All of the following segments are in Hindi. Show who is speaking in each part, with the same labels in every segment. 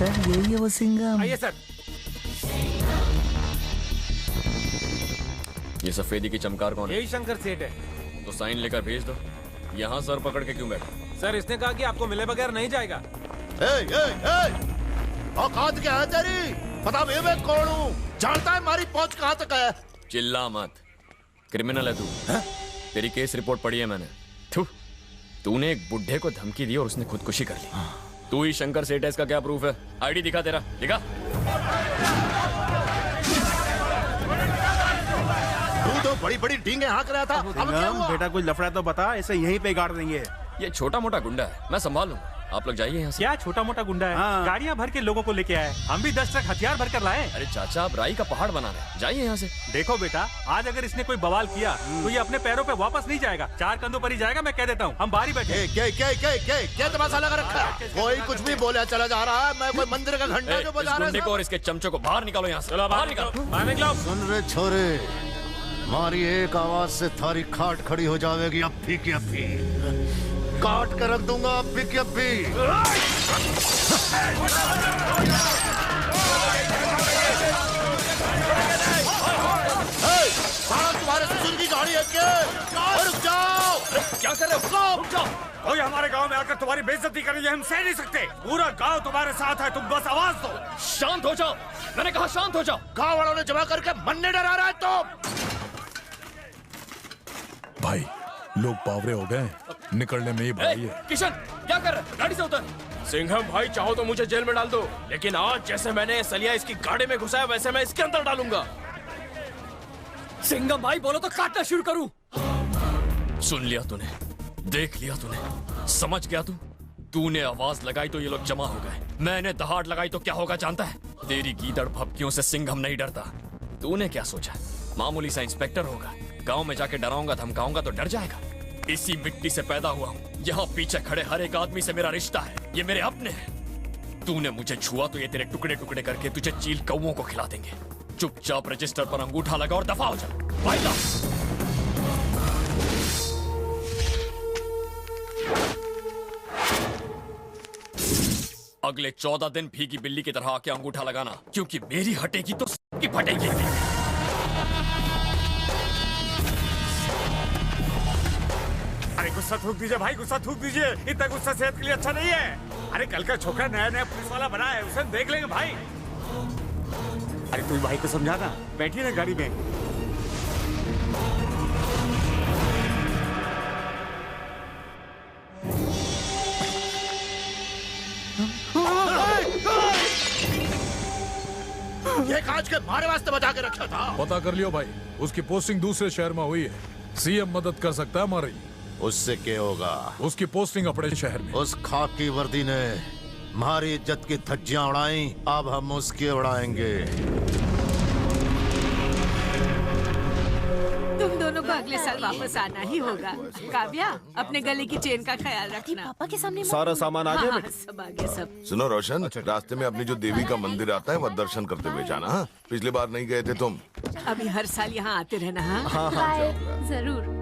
Speaker 1: सर यही है वो सिंघम।
Speaker 2: आइए सर।
Speaker 3: ये सफेदी की चमकार कौन है?
Speaker 2: यही शंकर सेठ है।
Speaker 3: तो साइन लेकर भेज दो। यहाँ सर पकड़ के क्यों बैठे?
Speaker 2: सर इसने कहा कि आपको मिले बगैर नहीं जाएगा।
Speaker 4: औकात क्या है तेरी? पता मैं कौन हूँ? जानता है हमारी पहुंच कहाँ तक है?
Speaker 3: चिल्ला मत, क्रिमिनल है तू। तेरी केस रिपोर्ट पढ़ी है मैंने। तूने एक बुढ़े को धमकी दी और उसने खुदकुशी कर ली। तू ही शंकर सेठ है, इसका क्या प्रूफ है? आईडी दिखा तेरा, दिखा।
Speaker 4: तू तो बड़ी बड़ी डींगे हाँक रहा था। अब क्या हुआ?
Speaker 5: बेटा कुछ लफड़ा तो बता, ऐसे यहीं पे गाड़ देंगे।
Speaker 3: ये छोटा मोटा गुंडा है, मैं संभाल लूंगा। आप लोग जाइए यहाँ से।
Speaker 6: क्या छोटा मोटा गुंडा है?
Speaker 5: हाँ।
Speaker 6: गाड़ियाँ भर के लोगों को लेके आए, हम भी 10 ट्रक हथियार भर कर लाए।
Speaker 3: अरे चाचा, आप राई का पहाड़ बना रहे हैं, जाइए यहाँ से।
Speaker 6: देखो बेटा, आज अगर इसने कोई बवाल किया तो ये अपने पैरों पे वापस नहीं जाएगा, 4 कंधों पर ही जाएगा। मैं कह देता हूँ, हम बाहर ही बैठे।
Speaker 4: क्या तमाशा लगा रखा है? कोई कुछ भी बोला चला जा रहा है। मैं कोई मंदिर का घंटा जो बजा रहा
Speaker 3: गुंडे को और इसके चमचों को बाहर निकालो यहाँ से। बाहर निकालो।
Speaker 4: सुन रे छोरे, हमारी एक आवाज से थारी खाट खड़ी हो जाएगी। अभी की अभी काट कर रख दूंगा। अभी की अभी तुम्हारे ससुर की गाड़ी है क्या? रुक जाओ।
Speaker 3: क्या कर रहे हो? रुक जाओ।
Speaker 2: कोई हमारे गांव में आकर तुम्हारी बेइज्जती करे ये हम सह नहीं सकते। पूरा गांव तुम्हारे साथ है, तुम बस आवाज दो।
Speaker 3: शांत हो जाओ, मैंने कहा शांत हो जाओ।
Speaker 4: गांव वालों ने जमा करके मन्ने डरा रहा है तो।
Speaker 7: भाई लोग पावरे हो गए, निकलने में ही भाई है।
Speaker 3: किशन क्या कर रहे हैं? गाड़ी से उतर।
Speaker 2: सिंघम भाई, चाहो तो मुझे जेल में डाल दो, लेकिन आज जैसे मैंने सलिया इसकी गाड़ी में घुसाया वैसे मैं इसके अंदर डालूंगा।
Speaker 3: सिंघम भाई बोलो तो काटना शुरू करूं। सुन लिया तूने, देख लिया तूने, समझ गया तूने आवाज लगाई तो ये लोग जमा हो गए। मैंने दहाड़ लगाई तो क्या होगा जानता है? तेरी गीदड़ भपकियों से सिंघम नहीं डरता। तूने क्या सोचा मामूली सा इंस्पेक्टर होगा, गांव में जाके डराऊंगा धमकाऊंगा तो डर जाएगा? इसी मिट्टी से पैदा हुआ हूँ, यहाँ पीछे खड़े हर एक आदमी से मेरा रिश्ता है, ये मेरे अपने हैं। तूने मुझे छुआ तो ये तेरे टुकड़े टुकड़े करके तुझे चील कौओं को खिला देंगे। चुपचाप रजिस्टर पर अंगूठा लगा और दफा हो जा। फायदा अगले 14 दिन भीगी बिल्ली की तरह आके अंगूठा लगाना, क्योंकि मेरी हटेगी तो सबकी फटेगी।
Speaker 2: अरे गुस्सा थूक दीजिए भाई, गुस्सा थूक दीजिए। इतना गुस्सा सेहत के लिए अच्छा नहीं है। अरे कल का छोकरा नया नया पुलिस वाला बना है, उसे देख लेंगे भाई। अरे तू भाई को समझा ना, बैठिए ना गाड़ी में।
Speaker 4: ये कांच के मारे वास्ते बचा के रखा था।
Speaker 7: पता कर लियो भाई, उसकी पोस्टिंग दूसरे शहर में हुई है। सीएम मदद कर सकता है हमारी।
Speaker 4: उससे क्या होगा?
Speaker 7: उसकी पोस्टिंग अपने शहर में।
Speaker 4: उस खाक की वर्दी ने हमारी इज्जत की धज्जियां उड़ाई, अब हम उसकी उड़ाएंगे।
Speaker 8: तुम दोनों को अगले साल वापस आना ही होगा। काव्या, अपने गले की चेन का ख्याल रखना।
Speaker 5: पापा के सामने सारा सामान आ गया।
Speaker 8: सब आ गया सब।
Speaker 9: सुनो रोशन, रास्ते में अपनी जो देवी का मंदिर आता है वह दर्शन करते हुए जाना। हाँ? पिछली बार नहीं गए थे तुम।
Speaker 8: अभी हर साल यहाँ आते रहना। हाँ
Speaker 5: हाँ
Speaker 8: जरूर।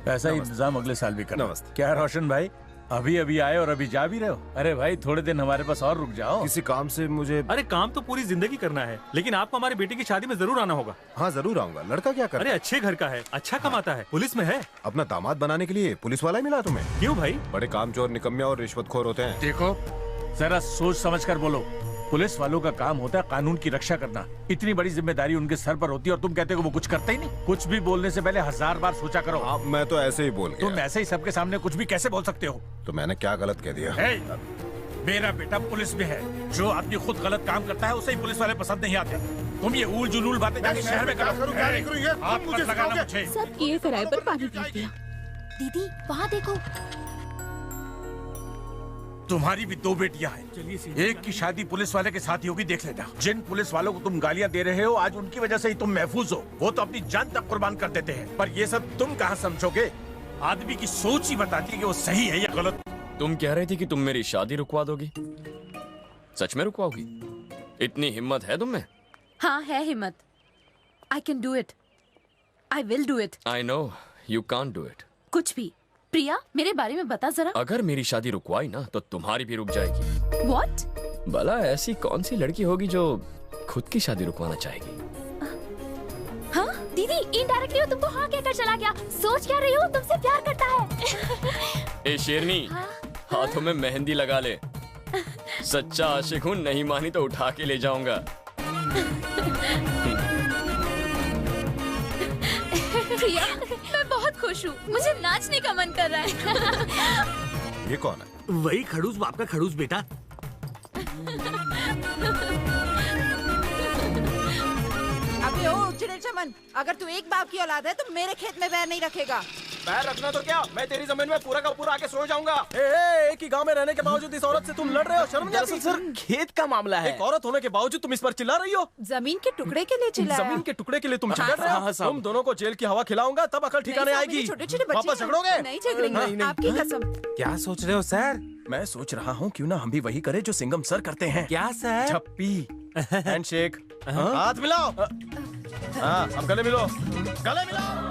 Speaker 10: ऐसा इंतजाम अगले साल भी करना। क्या रोशन भाई, अभी अभी आए और अभी जा भी रहे हो? अरे भाई थोड़े दिन हमारे पास और रुक जाओ।
Speaker 5: किसी काम से मुझे।
Speaker 6: अरे काम तो पूरी जिंदगी करना है, लेकिन आपको हमारी बेटी की शादी में जरूर आना होगा।
Speaker 5: हाँ जरूर आऊंगा। लड़का क्या कर?
Speaker 6: अरे अच्छे घर का है, अच्छा कमाता है, पुलिस में है।
Speaker 5: अपना दामाद बनाने के लिए पुलिस वाला ही मिला तुम्हें?
Speaker 6: क्यों भाई?
Speaker 5: बड़े कामचोर, निकम्मे और रिश्वतखोर होते हैं।
Speaker 10: देखो जरा सोच समझ कर बोलो। पुलिस वालों का काम होता है कानून की रक्षा करना। इतनी बड़ी जिम्मेदारी उनके सर पर होती है और तुम कहते हो वो कुछ करते ही नहीं। कुछ भी बोलने से पहले 1000 बार सोचा करो।
Speaker 5: मैं तो ऐसे ही बोल गया।
Speaker 10: तुम ऐसे ही सबके सामने कुछ भी कैसे बोल सकते हो?
Speaker 5: तो मैंने क्या गलत कह दिया?
Speaker 10: मेरा बेटा पुलिस में है। जो आदमी खुद गलत काम करता है उसे ही पुलिस वाले पसंद नहीं आते। तुम ये ऊल जुलूल बातें जाके शहर में करो। आप मत लगाना मुझे।
Speaker 11: सब किए कराए पर पानी पी दिया। दीदी वहाँ देखो।
Speaker 10: तुम्हारी भी 2 बेटियां हैं। एक की शादी पुलिस वाले के साथ ही होगी, देख लेना। जिन पुलिस वालों को तुम गालियां दे रहे हो आज उनकी वजह से ही तुम महफूज हो। वो तो अपनी जान तक कुर्बान कर देते हैं, पर ये सब तुम कहाँ समझोगे? आदमी की सोच ही बताती है कि वो सही है या गलत।
Speaker 3: तुम कह रही थी कि तुम मेरी शादी रुकवा दोगी, सच में रुकवाओगी? इतनी हिम्मत है तुम में?
Speaker 11: हाँ है हिम्मत। I can do it. I will do it.
Speaker 3: I know you can't do it.
Speaker 11: कुछ भी प्रिया, मेरे बारे में बता जरा।
Speaker 3: अगर मेरी शादी रुकवाई ना तो तुम्हारी भी रुक जाएगी।
Speaker 11: What?
Speaker 3: भला ऐसी कौन सी लड़की होगी जो खुद की शादी रुकवाना चाहेगी?
Speaker 11: हाँ दीदी, इनडायरेक्टली वो तुमको हाँ कहकर चला गया। सोच क्या रही हो, तुमसे प्यार करता है।
Speaker 3: ए शेरनी, हाथों में मेहंदी लगा ले। सच्चा आशिक हूँ, नहीं मानी तो उठा के ले जाऊंगा।
Speaker 11: प्रिया, मैं बहुत खुश हूँ। मुझे नाचने का मन कर रहा है।
Speaker 5: ये कौन है?
Speaker 10: वही खड़ूस बाप का खड़ूस बेटा।
Speaker 1: अबे ओ चिड़े चमन, अगर तू एक बाप की औलाद है तो मेरे खेत में पैर नहीं रखेगा।
Speaker 12: पैर रखना तो क्या, मैं तेरी जमीन में पूरा का पूरा आके सो जाऊंगा। एक ही गांव में रहने के बावजूद इस औरत से तुम लड़ रहे हो, शर्म नहीं आती? सर, खेत का मामला है। एक औरत होने के बावजूद तुम इस पर चिल्ला रही हो।
Speaker 1: जमीन के टुकड़े के लिए चिल्लाया।
Speaker 12: जमीन के टुकड़े के लिए तुम चिल्ला रहे हो। तुम दोनों को जेल की हवा खिलाऊंगा, तब अकल ठिकाने आएगी।
Speaker 1: छोटे-छोटे बच्चे
Speaker 12: वापस झगड़ोगे?
Speaker 1: नहीं झगड़ेंगे, आपकी कसम।
Speaker 12: क्या सोच रहे हो सर? मैं सोच रहा हूँ क्यों ना हम भी वही करें जो सिंघम सर करते हैं। क्या सर? झप्पी, हैंडशेक, हाथ मिलाओ। हाँ, अब गले मिलो, गले मिलाओ।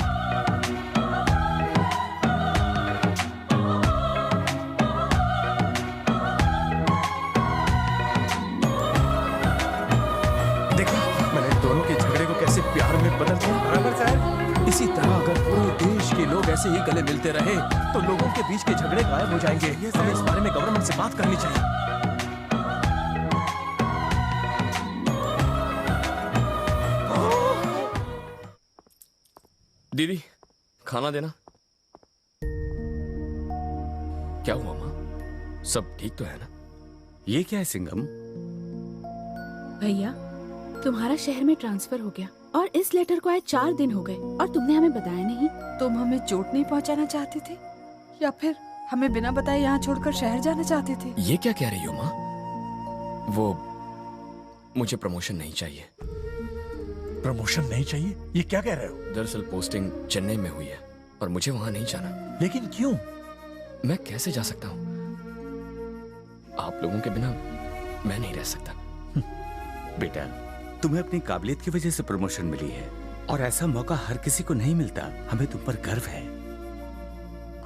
Speaker 12: दोनों के झगड़े को कैसे प्यार में बदल दिया। बराबर सर। इसी तरह अगर पूरे देश के लोग ऐसे ही गले मिलते रहे तो लोगों के बीच के झगड़े गायब हो जाएंगे। हमें इस बारे में गवर्नमेंट से बात करनी चाहिए।
Speaker 3: दीदी, खाना देना। क्या हुआ माँ? सब ठीक तो है ना?
Speaker 2: ये क्या है सिंघम?
Speaker 11: भैया, तुम्हारा शहर में ट्रांसफर हो गया और इस लेटर को आए 4 दिन हो गए और तुमने हमें बताया नहीं।
Speaker 1: तुम हमें चोट नहीं पहुंचाना चाहते थे या फिर हमें बिना बताए यहाँ छोड़कर शहर जाना चाहते थे?
Speaker 3: ये क्या कह रही हो माँ? वो मुझे प्रमोशन नहीं चाहिए।
Speaker 10: प्रमोशन नहीं चाहिए? ये क्या कह रहे हो?
Speaker 3: दरअसल पोस्टिंग चेन्नई में हुई है और मुझे वहाँ नहीं जाना।
Speaker 10: लेकिन क्यों?
Speaker 3: मैं कैसे जा सकता हूँ? आप लोगों के बिना मैं नहीं रह सकता।
Speaker 2: बेटा, तुम्हें अपनी काबिलियत की वजह से प्रमोशन मिली है और ऐसा मौका हर किसी को नहीं मिलता। हमें तुम पर गर्व है।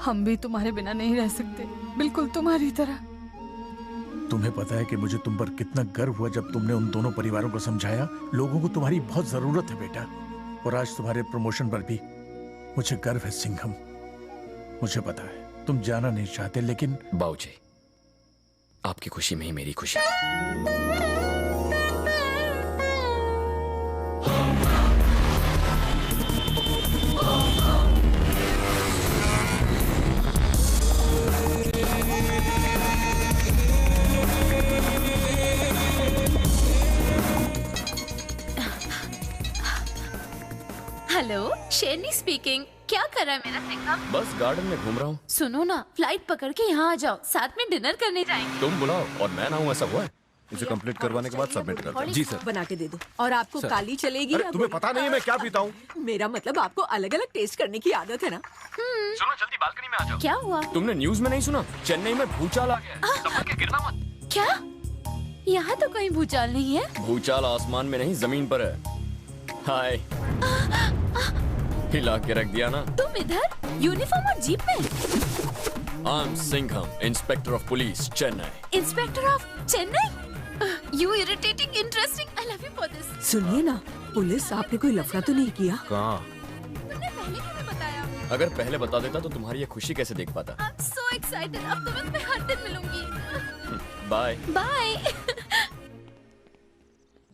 Speaker 1: हम भी तुम्हारे बिना नहीं रह सकते, बिल्कुल तुम्हारी तरह।
Speaker 10: तुम्हें पता है कि मुझे तुम पर कितना गर्व हुआ जब तुमने उन दोनों परिवारों को समझाया। लोगों को तुम्हारी बहुत जरूरत है बेटा, और आज तुम्हारे प्रमोशन पर भी मुझे गर्व है सिंघम। मुझे पता है तुम जाना नहीं चाहते, लेकिन
Speaker 3: बाबूजी, आपकी खुशी में ही मेरी खुशी है।
Speaker 11: हेलो, शेरनी स्पीकिंग। क्या कर रहा है मेरा सिंघम?
Speaker 3: बस गार्डन में घूम रहा हूँ।
Speaker 11: सुनो ना, फ्लाइट पकड़ के यहाँ आ जाओ, साथ में डिनर करने जाएंगे।
Speaker 3: तुम बुलाओ और मैं ना हूँ, ऐसा हुआ है?
Speaker 5: इसे कंप्लीट करवाने के बाद सबमिट कर दो।
Speaker 8: जी सर। बना के दे दो। और आपको काली चलेगी या
Speaker 12: तुम्हें पता नहीं है मैं क्या पीता हूँ?
Speaker 8: मेरा मतलब आपको अलग अलग टेस्ट करने की आदत है ना?
Speaker 3: सुनो, जल्दी बालकनी में आ जाओ।
Speaker 11: क्या हुआ?
Speaker 3: तुमने न्यूज में नहीं सुना? चेन्नई में भूचाल आ गया है। संभल के गिरना मत।
Speaker 11: क्या? यहाँ तो कहीं भूचाल नहीं है।
Speaker 3: भूचाल आसमान में नहीं, जमीन पर है। हाय, हिला के रख दिया ना।
Speaker 11: तुम इधर यूनिफॉर्म और जीप में?
Speaker 3: I am Singham, inspector of police, Chennai.
Speaker 11: Inspector of Chennai? You irritating, interesting. I love you for this.
Speaker 8: सुनिए ना, पुलिस आपने कोई लफड़ा तो नहीं किया?
Speaker 5: कहाँ?
Speaker 11: तुमने पहले क्यों बताया?
Speaker 3: अगर पहले बता देता तो तुम्हारी ये खुशी कैसे देख पाता?
Speaker 11: I'm so excited। अब तो मैं तुम्हें हर दिन मिलूंगी।
Speaker 3: Bye
Speaker 11: bye.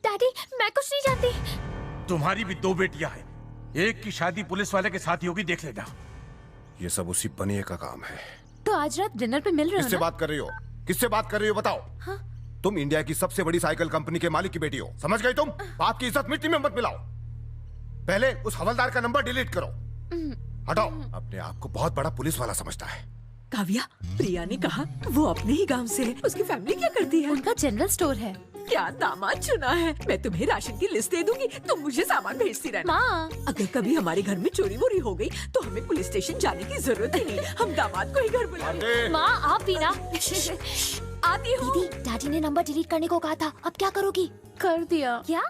Speaker 11: डैडी, मैं कुछ नहीं जानती।
Speaker 10: तुम्हारी भी 2 बेटियां हैं। एक की शादी पुलिस वाले के साथ ही होगी, देख लेना।
Speaker 5: ये सब उसी बनिए का काम है।
Speaker 11: तो आज रात डिनर पे मिल रहे हो ना?
Speaker 5: किससे बात कर रही हो? किससे बात कर रही हो बताओ?
Speaker 11: हाँ?
Speaker 5: तुम इंडिया की सबसे बड़ी साइकिल कंपनी के मालिक की बेटी हो, समझ गई तुम? बाप की इज्जत मिट्टी में मत मिलाओ। पहले उस हवलदार का नंबर डिलीट करो। हटाओ। अपने आप को बहुत बड़ा पुलिस वाला समझता है।
Speaker 8: काव्या, प्रिया ने कहा वो अपने ही गांव से है। उसकी फैमिली क्या करती है?
Speaker 11: उनका जनरल स्टोर है।
Speaker 8: क्या दामाद चुना है। मैं तुम्हें राशन की लिस्ट दे दूंगी, तुम मुझे सामान भेजती रहना।
Speaker 11: माँ,
Speaker 8: अगर कभी हमारे घर में चोरी वोरी हो गई तो हमें पुलिस स्टेशन जाने की जरूरत ही नहीं। हम दामाद को ही घर बुलाएंगे।
Speaker 11: माँ आप भी ना।
Speaker 8: आती हूँ।
Speaker 11: दीदी, डैडी ने नंबर डिलीट करने को कहा था, अब क्या करोगी? कर दिया। क्या?